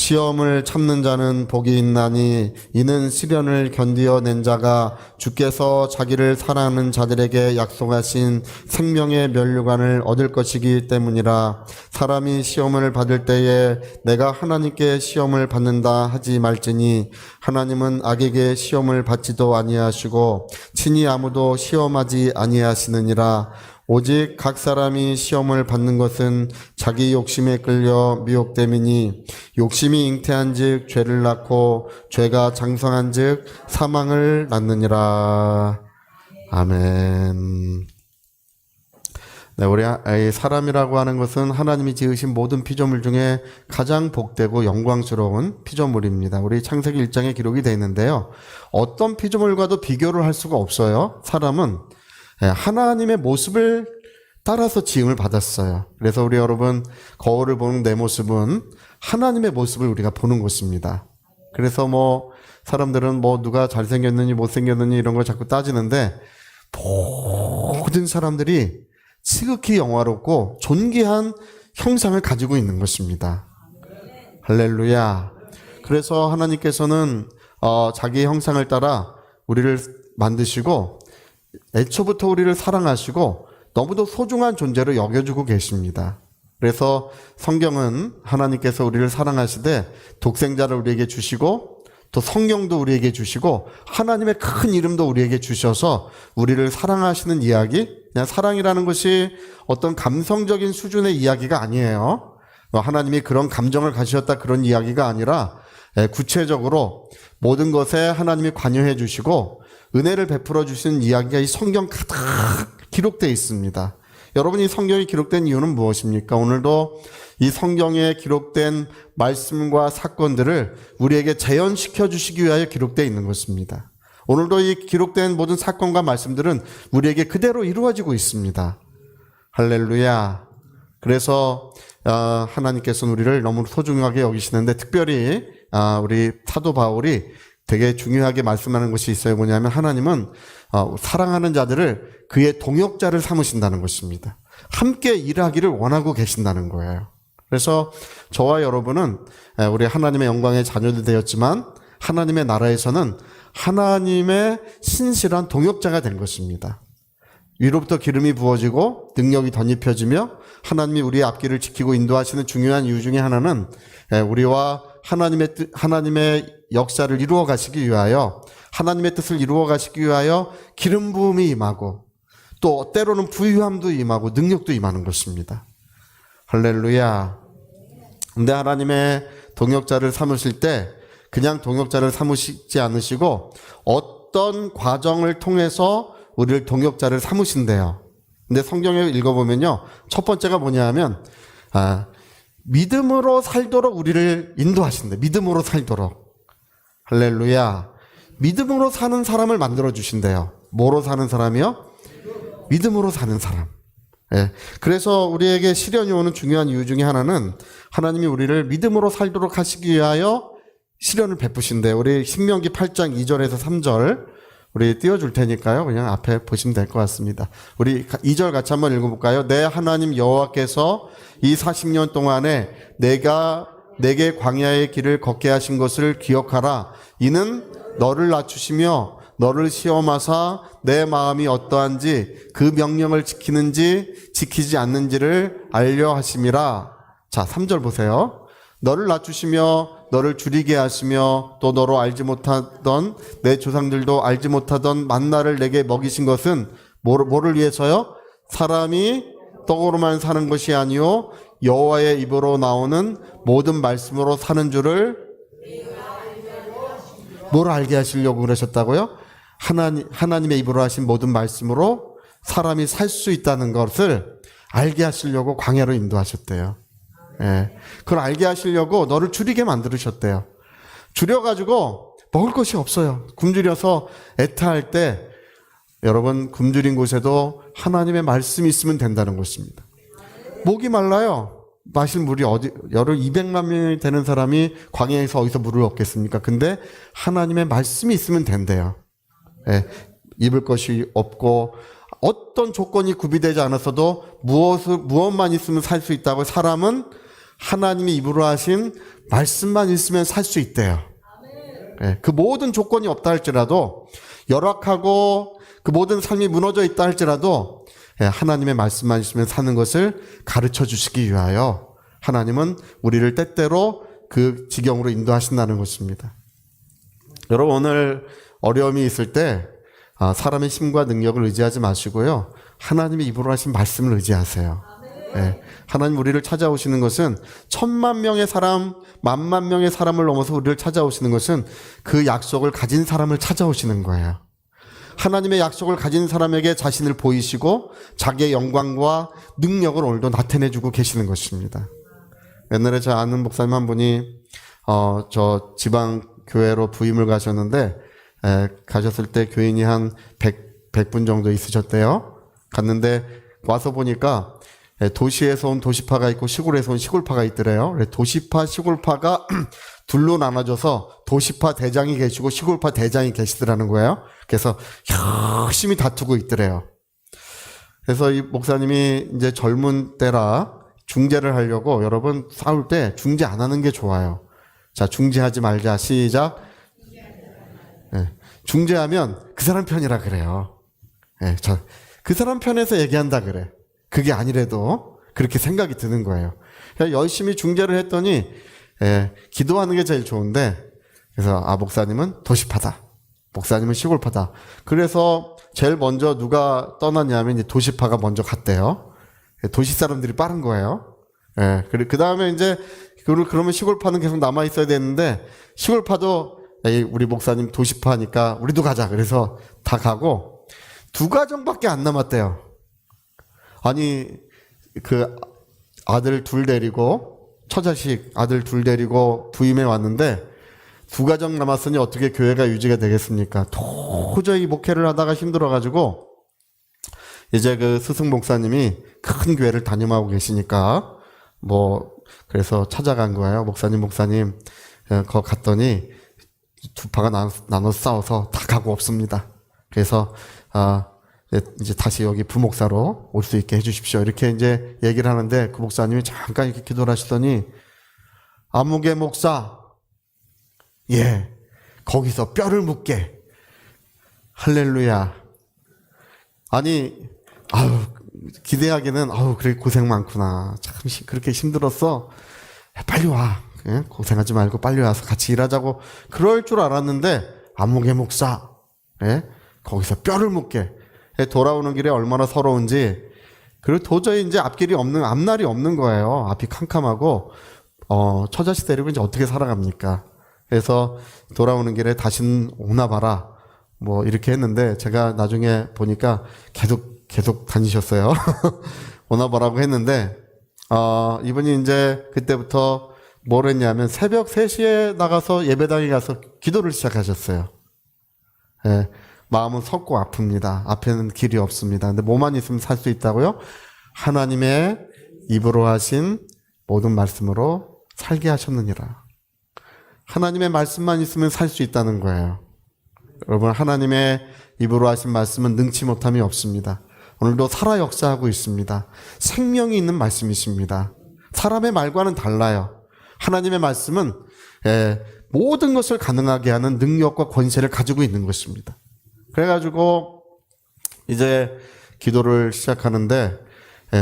시험을 참는 자는 복이 있나니 이는 시련을 견디어낸 자가 주께서 자기를 사랑하는 자들에게 약속하신 생명의 면류관을 얻을 것이기 때문이라. 사람이 시험을 받을 때에 내가 하나님께 시험을 받는다 하지 말지니 하나님은 악에게 시험을 받지도 아니하시고 친히 아무도 시험하지 아니하시느니라. 오직 각 사람이 시험을 받는 것은 자기 욕심에 끌려 미혹됨이니 욕심이 잉태한즉 죄를 낳고 죄가 장성한즉 사망을 낳느니라. 아멘. 네, 우리 사람이라고 하는 것은 하나님이 지으신 모든 피조물 중에 가장 복되고 영광스러운 피조물입니다. 우리 창세기 1장에 기록이 되어 있는데요. 어떤 피조물과도 비교를 할 수가 없어요. 사람은 하나님의 모습을 따라서 지음을 받았어요. 그래서 우리 여러분, 거울을 보는 내 모습은 하나님의 모습을 우리가 보는 것입니다. 그래서 사람들은 누가 잘생겼느니 못생겼느니 이런 걸 자꾸 따지는데 모든 사람들이 지극히 영화롭고 존귀한 형상을 가지고 있는 것입니다. 할렐루야. 그래서 하나님께서는 자기의 형상을 따라 우리를 만드시고 애초부터 우리를 사랑하시고 너무도 소중한 존재로 여겨주고 계십니다. 그래서 성경은 하나님께서 우리를 사랑하시되 독생자를 우리에게 주시고 또 성령도 우리에게 주시고 하나님의 큰 이름도 우리에게 주셔서 우리를 사랑하시는 이야기, 그냥 사랑이라는 것이 어떤 감성적인 수준의 이야기가 아니에요. 하나님이 그런 감정을 가지셨다 그런 이야기가 아니라 구체적으로 모든 것에 하나님이 관여해 주시고 은혜를 베풀어 주시는 이야기가 이 성경 가득 기록되어 있습니다. 여러분, 이 성경이 기록된 이유는 무엇입니까? 오늘도 이 성경에 기록된 말씀과 사건들을 우리에게 재현시켜 주시기 위하여 기록되어 있는 것입니다. 오늘도 이 기록된 모든 사건과 말씀들은 우리에게 그대로 이루어지고 있습니다. 할렐루야. 그래서 하나님께서는 우리를 너무 소중하게 여기시는데 특별히 우리 사도 바울이 되게 중요하게 말씀하는 것이 있어요. 뭐냐면 하나님은 사랑하는 자들을 그의 동역자를 삼으신다는 것입니다. 함께 일하기를 원하고 계신다는 거예요. 그래서 저와 여러분은 우리 하나님의 영광의 자녀들 되었지만 하나님의 나라에서는 하나님의 신실한 동역자가 된 것입니다. 위로부터 기름이 부어지고 능력이 덧입혀지며 하나님이 우리의 앞길을 지키고 인도하시는 중요한 이유 중에 하나는 우리와 하나님의 역사를 이루어 가시기 위하여, 하나님의 뜻을 이루어 가시기 위하여 기름 부음이 임하고 또 때로는 부유함도 임하고 능력도 임하는 것입니다. 할렐루야. 근데 하나님의 동역자를 삼으실 때 그냥 동역자를 삼으시지 않으시고 어떤 과정을 통해서 우리를 동역자를 삼으신대요. 근데 성경에 읽어보면요, 첫 번째가 뭐냐 하면 믿음으로 살도록 우리를 인도하신대. 믿음으로 살도록. 할렐루야. 믿음으로 사는 사람을 만들어 주신대요. 뭐로 사는 사람이요? 믿음으로 사는 사람. 그래서 우리에게 시련이 오는 중요한 이유 중에 하나는 하나님이 우리를 믿음으로 살도록 하시기 위하여 시련을 베푸신대요. 우리 신명기 8장 2절에서 3절 우리 띄워줄 테니까요. 그냥 앞에 보시면 될 것 같습니다. 우리 2절 같이 한번 읽어볼까요? 내 하나님 여호와께서 이 40년 동안에 내게 광야의 길을 걷게 하신 것을 기억하라. 이는 너를 낮추시며 너를 시험하사 내 마음이 어떠한지 그 명령을 지키는지 지키지 않는지를 알려 하심이라. 자, 3절 보세요. 너를 낮추시며 너를 줄이게 하시며 또 너로 알지 못하던 내 조상들도 알지 못하던 만나를 내게 먹이신 것은 뭐를 위해서요? 사람이 떡으로만 사는 것이 아니요 여호와의 입으로 나오는 모든 말씀으로 사는 줄을 뭘 알게 하시려고 그러셨다고요? 하나님의 입으로 하신 모든 말씀으로 사람이 살 수 있다는 것을 알게 하시려고 광야로 인도하셨대요. 그걸 알게 하시려고 너를 줄이게 만들으셨대요. 줄여가지고 먹을 것이 없어요. 굶주려서 애타할 때 여러분, 굶주린 곳에도 하나님의 말씀이 있으면 된다는 것입니다. 목이 말라요. 마실 물이 여러 200만 명이 되는 사람이 광야에서 어디서 물을 얻겠습니까? 근데 하나님의 말씀이 있으면 된대요. 입을 것이 없고 어떤 조건이 구비되지 않았어도 무엇만 있으면 살 수 있다고 사람은 하나님이 입으로 하신 말씀만 있으면 살 수 있대요. 그 모든 조건이 없다 할지라도, 열악하고 그 모든 삶이 무너져 있다 할지라도 하나님의 말씀만 있으면 사는 것을 가르쳐 주시기 위하여 하나님은 우리를 때때로 그 지경으로 인도하신다는 것입니다. 여러분, 오늘 어려움이 있을 때 사람의 힘과 능력을 의지하지 마시고요, 하나님의 입으로 하신 말씀을 의지하세요. 하나님 우리를 찾아오시는 것은 10,000,000명의 사람, 10,000,000명의 사람을 넘어서 우리를 찾아오시는 것은 그 약속을 가진 사람을 찾아오시는 거예요. 하나님의 약속을 가진 사람에게 자신을 보이시고 자기의 영광과 능력을 오늘도 나타내주고 계시는 것입니다. 옛날에 저 아는 목사님 한 분이 저 지방 교회로 부임을 가셨는데, 가셨을 때 교인이 한 100분 정도 있으셨대요. 갔는데 와서 보니까 도시에서 온 도시파가 있고 시골에서 온 시골파가 있더래요. 도시파, 시골파가 둘로 나눠져서 도시파 대장이 계시고 시골파 대장이 계시더라는 거예요. 그래서 열심히 다투고 있더래요. 그래서 이 목사님이 이제 젊은 때라 중재를 하려고, 여러분 싸울 때 중재 안 하는 게 좋아요. 자, 중재하지 말자. 시작. 중재하면 그 사람 편이라 그래요. 그 사람 편에서 얘기한다 그래. 그게 아니래도 그렇게 생각이 드는 거예요. 열심히 중재를 했더니 기도하는 게 제일 좋은데, 그래서 목사님은 도시파다, 목사님은 시골파다. 그래서 제일 먼저 누가 떠났냐면 이제 도시파가 먼저 갔대요. 도시 사람들이 빠른 거예요. 그 다음에 이제 그러면 시골파는 계속 남아 있어야 되는데, 시골파도 우리 목사님 도시파니까 우리도 가자. 그래서 다 가고 2가정밖에 안 남았대요. 아니, 그 아들 2 데리고, 처자식 아들 2 데리고 부임해 왔는데 2가정 남았으니 어떻게 교회가 유지가 되겠습니까? 도저히 목회를 하다가 힘들어가지고 이제 그 스승 목사님이 큰 교회를 담임하고 계시니까 그래서 찾아간 거예요. 목사님 거 갔더니 2파가 나눠서 싸워서 다 가고 없습니다. 그래서 이제 다시 여기 부목사로 올 수 있게 해주십시오. 이렇게 이제 얘기를 하는데, 그 목사님이 잠깐 이렇게 기도를 하시더니, 아무개 목사, 거기서 뼈를 묻게. 할렐루야. 아니, 기대하기는, 그래, 고생 많구나. 참, 그렇게 힘들었어. 빨리 와. 고생하지 말고 빨리 와서 같이 일하자고 그럴 줄 알았는데, 아무개 목사, 거기서 뼈를 묻게. 돌아오는 길에 얼마나 서러운지, 그리고 도저히 이제 앞날이 없는 거예요. 앞이 캄캄하고, 처자식 데리고 이제 어떻게 살아갑니까? 그래서 돌아오는 길에 다신 오나 봐라. 이렇게 했는데, 제가 나중에 보니까 계속 다니셨어요. 오나 봐라고 했는데, 이분이 이제 그때부터 뭘 했냐면, 새벽 3시에 나가서 예배당에 가서 기도를 시작하셨어요. 마음은 섰고 아픕니다. 앞에는 길이 없습니다. 근데 뭐만 있으면 살 수 있다고요? 하나님의 입으로 하신 모든 말씀으로 살게 하셨느니라. 하나님의 말씀만 있으면 살 수 있다는 거예요. 여러분, 하나님의 입으로 하신 말씀은 능치 못함이 없습니다. 오늘도 살아 역사하고 있습니다. 생명이 있는 말씀이십니다. 사람의 말과는 달라요. 하나님의 말씀은 모든 것을 가능하게 하는 능력과 권세를 가지고 있는 것입니다. 그래가지고 이제 기도를 시작하는데,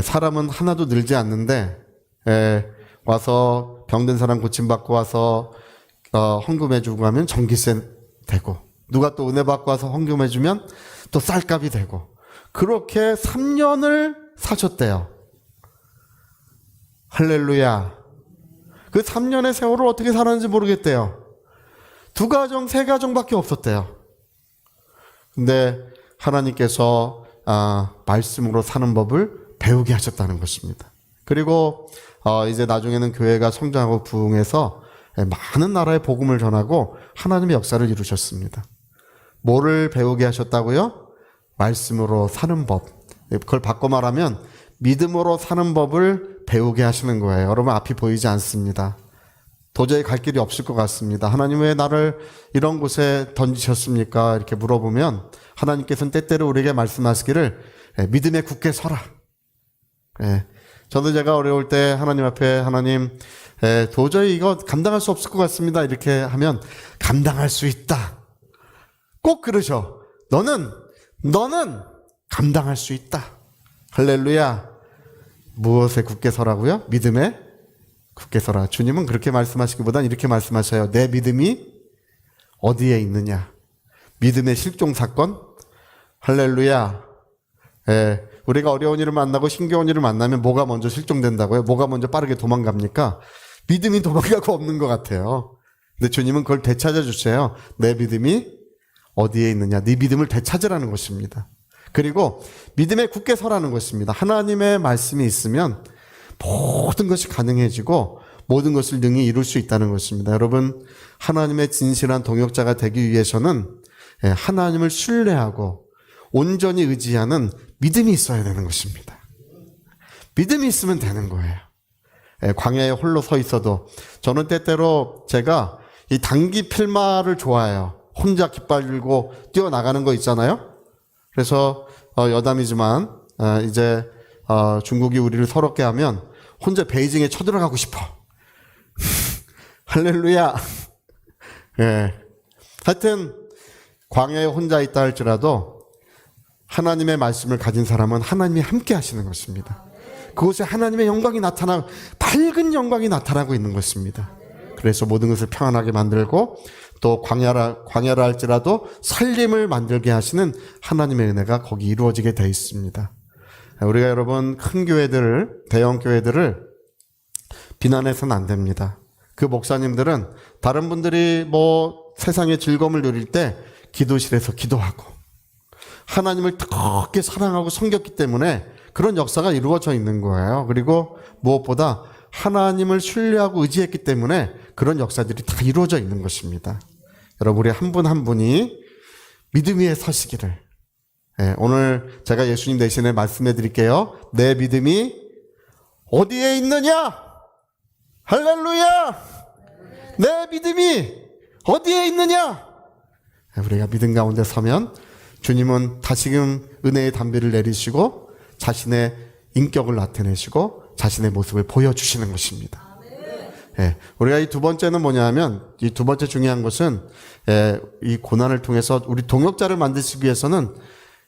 사람은 하나도 늘지 않는데, 와서 병든 사람 고침받고 와서 헌금해주고 하면 전기세 되고, 누가 또 은혜 받고 와서 헌금해주면 또 쌀값이 되고, 그렇게 3년을 사셨대요. 할렐루야. 그 3년의 세월을 어떻게 살았는지 모르겠대요. 2가정, 3가정밖에 없었대요. 근데 하나님께서 말씀으로 사는 법을 배우게 하셨다는 것입니다. 그리고 이제 나중에는 교회가 성장하고 부흥해서 많은 나라에 복음을 전하고 하나님의 역사를 이루셨습니다. 뭐를 배우게 하셨다고요? 말씀으로 사는 법. 그걸 바꿔 말하면 믿음으로 사는 법을 배우게 하시는 거예요. 여러분, 앞이 보이지 않습니다. 도저히 갈 길이 없을 것 같습니다. 하나님, 왜 나를 이런 곳에 던지셨습니까? 이렇게 물어보면 하나님께서는 때때로 우리에게 말씀하시기를 믿음에 굳게 서라. 저도 제가 어려울 때 하나님 앞에 하나님 도저히 이거 감당할 수 없을 것 같습니다. 이렇게 하면 감당할 수 있다. 꼭 그러셔. 너는 감당할 수 있다. 할렐루야. 무엇에 굳게 서라고요? 믿음에 굳게 서라. 주님은 그렇게 말씀하시기보단 이렇게 말씀하셔요. 내 믿음이 어디에 있느냐. 믿음의 실종 사건. 할렐루야. 우리가 어려운 일을 만나고 힘겨운 일을 만나면 뭐가 먼저 실종된다고요? 뭐가 먼저 빠르게 도망갑니까? 믿음이 도망가고 없는 것 같아요. 근데 주님은 그걸 되찾아 주세요. 내 믿음이 어디에 있느냐. 네 믿음을 되찾으라는 것입니다. 그리고 믿음에 굳게 서라는 것입니다. 하나님의 말씀이 있으면 모든 것이 가능해지고 모든 것을 능히 이룰 수 있다는 것입니다. 여러분, 하나님의 진실한 동역자가 되기 위해서는 하나님을 신뢰하고 온전히 의지하는 믿음이 있어야 되는 것입니다. 믿음이 있으면 되는 거예요. 광야에 홀로 서 있어도 저는 때때로 제가 이 단기 필마를 좋아해요. 혼자 깃발 들고 뛰어나가는 거 있잖아요. 그래서 여담이지만 이제 중국이 우리를 서럽게 하면 혼자 베이징에 쳐들어가고 싶어. 할렐루야. 하여튼 광야에 혼자 있다 할지라도 하나님의 말씀을 가진 사람은 하나님이 함께 하시는 것입니다. 그곳에 하나님의 영광이 나타나고 밝은 영광이 나타나고 있는 것입니다. 그래서 모든 것을 평안하게 만들고 또 광야라 할지라도 살림을 만들게 하시는 하나님의 은혜가 거기 이루어지게 되어 있습니다. 우리가 여러분 큰 교회들을, 대형 교회들을 비난해서는 안 됩니다. 그 목사님들은 다른 분들이 뭐 세상의 즐거움을 누릴 때 기도실에서 기도하고 하나님을 뜨겁게 사랑하고 섬겼기 때문에 그런 역사가 이루어져 있는 거예요. 그리고 무엇보다 하나님을 신뢰하고 의지했기 때문에 그런 역사들이 다 이루어져 있는 것입니다. 여러분, 우리 한 분 한 분이 믿음 위에 서시기를. 오늘 제가 예수님 대신에 말씀해 드릴게요. 내 믿음이 어디에 있느냐? 할렐루야! 내 믿음이 어디에 있느냐? 우리가 믿음 가운데 서면 주님은 다시금 은혜의 담비를 내리시고 자신의 인격을 나타내시고 자신의 모습을 보여주시는 것입니다. 우리가 이 두 번째는 뭐냐 하면, 이 두 번째 중요한 것은 이 고난을 통해서 우리 동역자를 만드시기 위해서는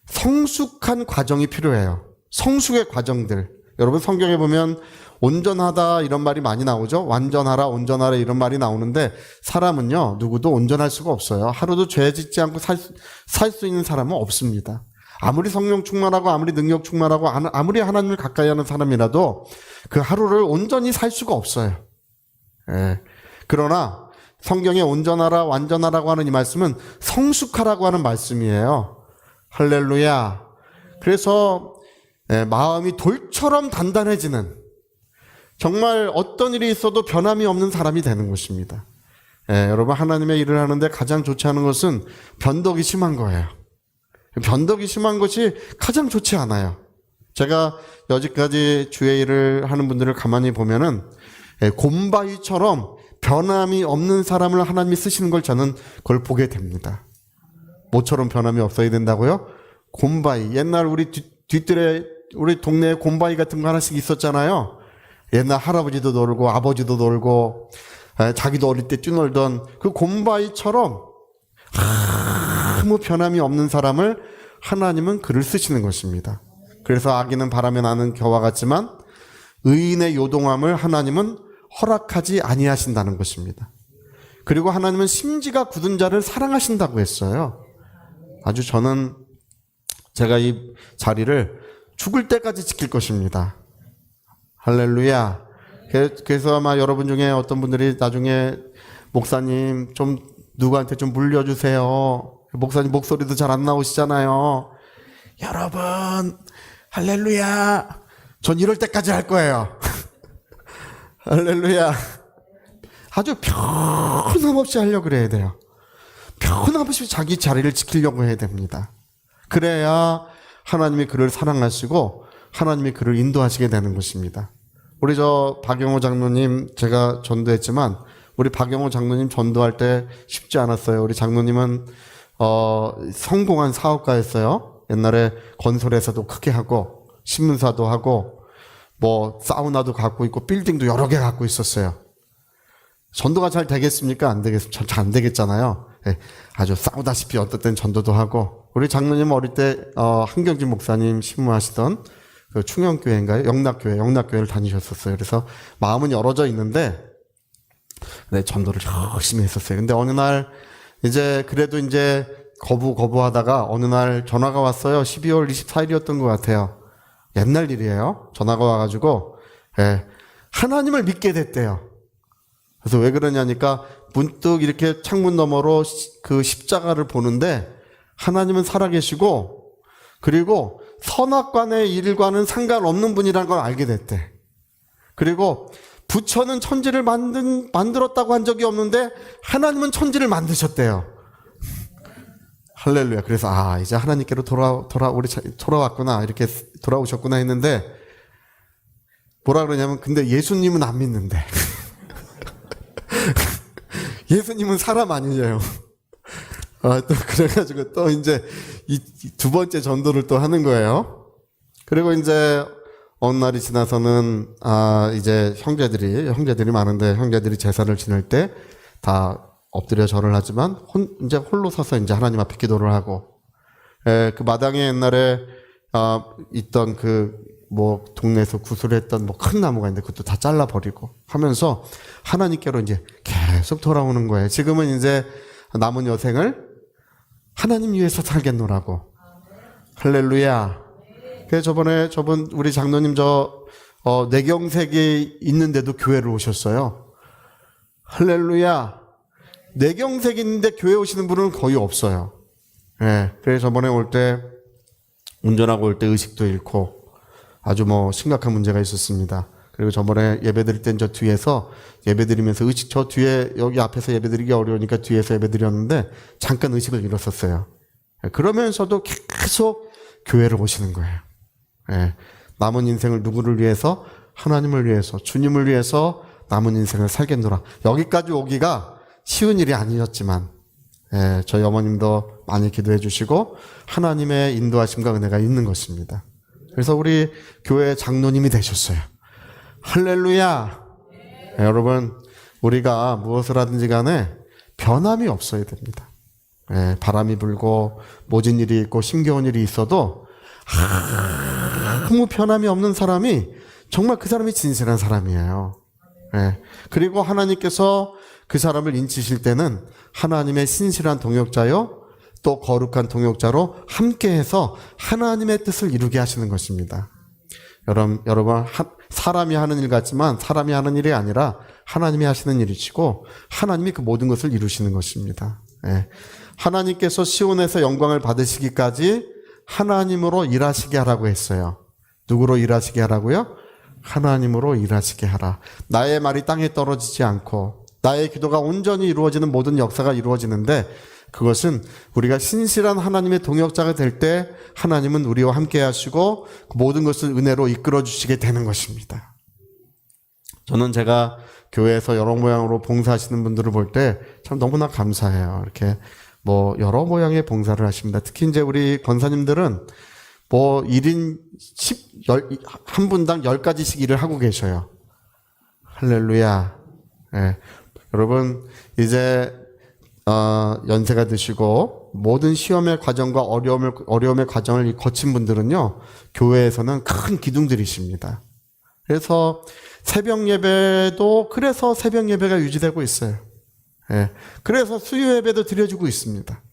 성숙한 과정이 필요해요. 성숙의 과정들. 여러분 성경에 보면 온전하다 이런 말이 많이 나오죠. 완전하라, 온전하라 이런 말이 나오는데 사람은요, 누구도 온전할 수가 없어요. 하루도 죄 짓지 않고 살 수 있는 사람은 없습니다. 아무리 성령 충만하고 아무리 능력 충만하고 아무리 하나님을 가까이 하는 사람이라도 그 하루를 온전히 살 수가 없어요. 그러나 성경에 온전하라, 완전하라고 하는 이 말씀은 성숙하라고 하는 말씀이에요. 할렐루야. 그래서 마음이 돌처럼 단단해지는, 정말 어떤 일이 있어도 변함이 없는 사람이 되는 것입니다. 여러분, 하나님의 일을 하는데 가장 좋지 않은 것은 변덕이 심한 거예요. 변덕이 심한 것이 가장 좋지 않아요. 제가 여지까지 주의 일을 하는 분들을 가만히 보면은 곰바위처럼 변함이 없는 사람을 하나님이 쓰시는 걸 저는 그걸 보게 됩니다. 모처럼 변함이 없어야 된다고요? 곰바위. 옛날 우리 뒤뜰에 우리 동네에 곰바위 같은 거 하나씩 있었잖아요. 옛날 할아버지도 놀고 아버지도 놀고 자기도 어릴 때 뛰놀던 그 곰바위처럼 아무 변함이 없는 사람을 하나님은 그를 쓰시는 것입니다. 그래서 악인은 바람에 나는 겨와 같지만 의인의 요동함을 하나님은 허락하지 아니하신다는 것입니다. 그리고 하나님은 심지가 굳은 자를 사랑하신다고 했어요. 아주 저는 제가 이 자리를 죽을 때까지 지킬 것입니다. 할렐루야. 그래서 아마 여러분 중에 어떤 분들이 나중에 목사님 좀 누구한테 좀 물려주세요. 목사님 목소리도 잘 안 나오시잖아요. 여러분, 할렐루야. 전 이럴 때까지 할 거예요. 할렐루야. 아주 변함없이 하려고 그래야 돼요. 변함없이 자기 자리를 지키려고 해야 됩니다. 그래야 하나님이 그를 사랑하시고 하나님이 그를 인도하시게 되는 것입니다. 우리 박영호 장로님, 제가 전도했지만 우리 박영호 장로님 전도할 때 쉽지 않았어요. 우리 장로님은 성공한 사업가였어요. 옛날에 건설회사도 크게 하고 신문사도 하고 뭐 사우나도 갖고 있고 빌딩도 여러 개 갖고 있었어요. 전도가 잘 되겠습니까? 잘 안 되겠잖아요. 예, 아주 싸우다시피 어떨 땐 전도도 하고, 우리 장로님 어릴 때 한경진 목사님 신무하시던 그 충영교회인가요? 영락교회를 다니셨었어요. 그래서 마음은 열어져 있는데, 네, 전도를 열심히 했었어요. 근데 어느 날 이제 그래도 이제 거부하다가 어느 날 전화가 왔어요. 12월 24일이었던 것 같아요. 옛날 일이에요. 전화가 와가지고, 예, 하나님을 믿게 됐대요. 그래서 왜 그러냐니까 문득 이렇게 창문 너머로 그 십자가를 보는데 하나님은 살아계시고, 그리고 선악관의 일과는 상관없는 분이라는 걸 알게 됐대. 그리고 부처는 천지를 만들었다고 한 적이 없는데 하나님은 천지를 만드셨대요. 할렐루야. 그래서 이제 하나님께로 돌아왔구나, 이렇게 돌아오셨구나 했는데, 뭐라 그러냐면, 근데 예수님은 안 믿는데. 예수님은 사람 아니에요. 또 그래가지고 또 이제 이 두 번째 전도를 또 하는 거예요. 그리고 이제 어느 날이 지나서는 이제 형제들이 많은데, 형제들이 제사를 지낼 때 다 엎드려 절을 하지만 이제 홀로 서서 이제 하나님 앞에 기도를 하고, 그 마당에 옛날에 있던 그 뭐 동네에서 구슬했던 뭐 큰 나무가 있는데 그것도 다 잘라버리고 하면서 하나님께로 이제 계속 돌아오는 거예요. 지금은 이제 남은 여생을 하나님 위해서 살겠노라고. 할렐루야. 그래서 저번 우리 장로님 내경색이 있는데도 교회를 오셨어요. 할렐루야. 내경색이 있는데 교회 오시는 분은 거의 없어요. 예. 그래서 저번에 운전하고 올 때 의식도 잃고 아주 뭐 심각한 문제가 있었습니다. 그리고 저번에 예배드릴 땐 저 뒤에서 예배드리면서 저 뒤에, 여기 앞에서 예배드리기 어려우니까 뒤에서 예배드렸는데 잠깐 의식을 잃었었어요. 그러면서도 계속 교회를 오시는 거예요. 예. 남은 인생을 누구를 위해서? 하나님을 위해서, 주님을 위해서 남은 인생을 살겠노라. 여기까지 오기가 쉬운 일이 아니었지만, 예, 저희 어머님도 많이 기도해 주시고 하나님의 인도하심과 은혜가 있는 것입니다. 그래서 우리 교회 장로님이 되셨어요. 할렐루야. 예, 여러분, 우리가 무엇을 하든지 간에 변함이 없어야 됩니다. 예, 바람이 불고 모진 일이 있고 힘겨운 일이 있어도 아무 변함이 없는 사람이 정말 그 사람이 진실한 사람이에요. 예, 그리고 하나님께서 그 사람을 인치실 때는 하나님의 신실한 동역자요 또 거룩한 동역자로 함께해서 하나님의 뜻을 이루게 하시는 것입니다. 여러분, 사람이 하는 일 같지만 사람이 하는 일이 아니라 하나님이 하시는 일이시고 하나님이 그 모든 것을 이루시는 것입니다. 예. 하나님께서 시온에서 영광을 받으시기까지 하나님으로 일하시게 하라고 했어요. 누구로 일하시게 하라고요? 하나님으로 일하시게 하라. 나의 말이 땅에 떨어지지 않고 나의 기도가 온전히 이루어지는 모든 역사가 이루어지는데, 그것은 우리가 신실한 하나님의 동역자가 될 때 하나님은 우리와 함께 하시고 그 모든 것을 은혜로 이끌어 주시게 되는 것입니다. 저는 제가 교회에서 여러 모양으로 봉사하시는 분들을 볼 때 참 너무나 감사해요. 이렇게 뭐 여러 모양의 봉사를 하십니다. 특히 이제 우리 권사님들은 뭐 1인 한 분당 10가지씩 일을 하고 계셔요. 할렐루야. 예. 여러분, 이제 연세가 드시고 모든 시험의 과정과 어려움의 과정을 거친 분들은요, 교회에서는 큰 기둥들이십니다. 그래서 새벽 예배도 그래서 새벽 예배가 유지되고 있어요. 예. 그래서 수요 예배도 드려주고 있습니다.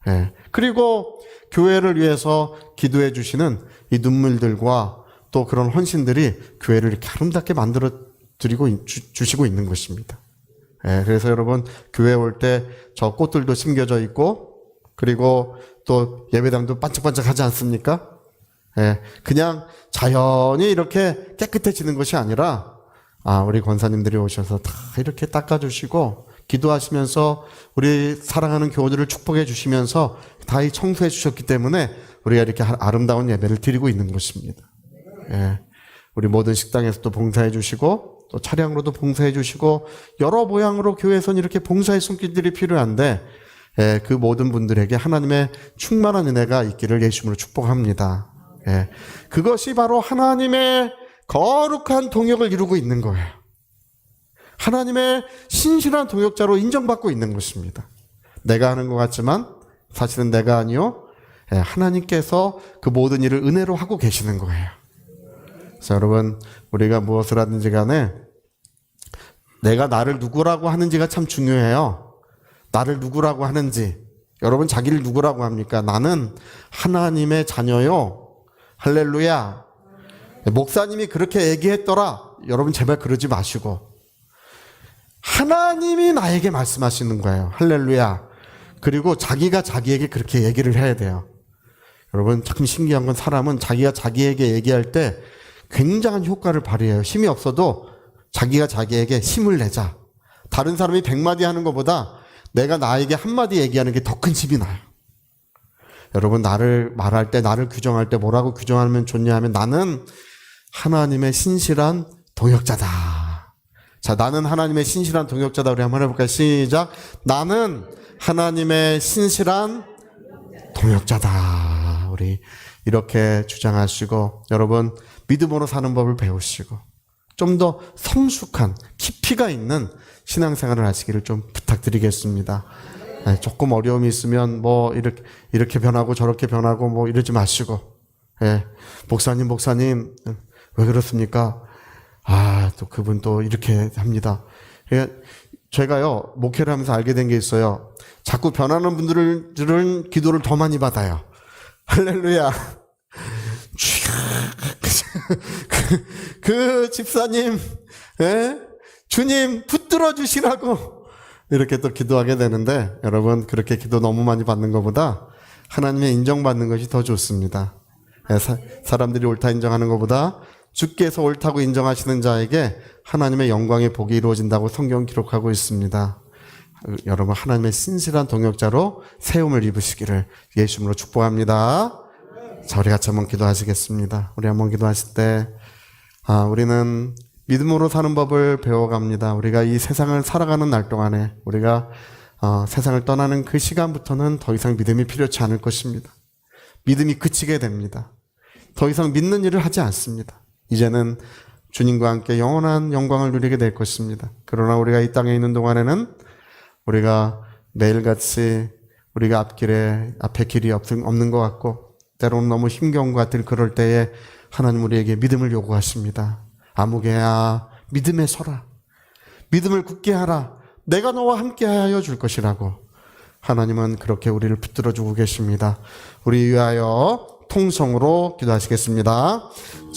예. 그리고 교회를 위해서 기도해 주시는 이 눈물들과 또 그런 헌신들이 교회를 이렇게 아름답게 만들어 드리고 주시고 있는 것입니다. 예, 그래서 여러분, 교회 올 때 저 꽃들도 심겨져 있고, 그리고 또 예배당도 반짝반짝하지 않습니까? 예, 그냥 자연히 이렇게 깨끗해지는 것이 아니라, 우리 권사님들이 오셔서 다 이렇게 닦아주시고, 기도하시면서 우리 사랑하는 교우들을 축복해 주시면서 다 청소해 주셨기 때문에 우리가 이렇게 아름다운 예배를 드리고 있는 것입니다. 예, 우리 모든 식당에서도 봉사해 주시고, 또 차량으로도 봉사해 주시고 여러 모양으로 교회에서는 이렇게 봉사의 손길들이 필요한데, 그 모든 분들에게 하나님의 충만한 은혜가 있기를 예수님으로 축복합니다. 그것이 바로 하나님의 거룩한 동역을 이루고 있는 거예요. 하나님의 신실한 동역자로 인정받고 있는 것입니다. 내가 하는 것 같지만 사실은 내가 아니요, 하나님께서 그 모든 일을 은혜로 하고 계시는 거예요. 그래서 여러분, 우리가 무엇을 하든지 간에 내가 나를 누구라고 하는지가 참 중요해요. 나를 누구라고 하는지. 여러분, 자기를 누구라고 합니까? 나는 하나님의 자녀요. 할렐루야. 목사님이 그렇게 얘기했더라. 여러분, 제발 그러지 마시고 하나님이 나에게 말씀하시는 거예요. 할렐루야. 그리고 자기가 자기에게 그렇게 얘기를 해야 돼요. 여러분, 참 신기한 건 사람은 자기가 자기에게 얘기할 때 굉장한 효과를 발휘해요. 힘이 없어도 자기가 자기에게 힘을 내자. 다른 사람이 100마디 하는 것보다 내가 나에게 한마디 얘기하는 게 더 큰 힘이 나요. 여러분, 나를 말할 때, 나를 규정할 때 뭐라고 규정하면 좋냐 하면 나는 하나님의 신실한 동역자다. 자, 나는 하나님의 신실한 동역자다. 우리 한번 해볼까요? 시작. 나는 하나님의 신실한 동역자다. 우리 이렇게 주장하시고, 여러분, 믿음으로 사는 법을 배우시고 좀 더 성숙한 깊이가 있는 신앙생활을 하시기를 좀 부탁드리겠습니다. 조금 어려움이 있으면 뭐 이렇게 변하고 저렇게 변하고 뭐 이러지 마시고, 목사님 왜 그렇습니까? 또 그분 또 이렇게 합니다. 제가요, 목회를 하면서 알게 된 게 있어요. 자꾸 변하는 분들은 기도를 더 많이 받아요. 할렐루야. 그 집사님, 주님 붙들어 주시라고 이렇게 또 기도하게 되는데, 여러분, 그렇게 기도 너무 많이 받는 것보다 하나님의 인정받는 것이 더 좋습니다. 사람들이 옳다 인정하는 것보다 주께서 옳다고 인정하시는 자에게 하나님의 영광의 복이 이루어진다고 성경 기록하고 있습니다. 여러분, 하나님의 신실한 동역자로 세움을 입으시기를 예수님으로 축복합니다. 자, 우리 같이 한번 기도하시겠습니다. 우리 한번 기도하실 때, 우리는 믿음으로 사는 법을 배워갑니다. 우리가 이 세상을 살아가는 날 동안에 우리가 세상을 떠나는 그 시간부터는 더 이상 믿음이 필요치 않을 것입니다. 믿음이 그치게 됩니다. 더 이상 믿는 일을 하지 않습니다. 이제는 주님과 함께 영원한 영광을 누리게 될 것입니다. 그러나 우리가 이 땅에 있는 동안에는 우리가 매일같이 우리가 앞에 길이 없는 것 같고, 때로는 너무 힘겨운 것 같은 그럴 때에 하나님 우리에게 믿음을 요구하십니다. 아무개야, 믿음에 서라. 믿음을 굳게 하라. 내가 너와 함께 하여 줄 것이라고. 하나님은 그렇게 우리를 붙들어 주고 계십니다. 우리 위하여 통성으로 기도하시겠습니다.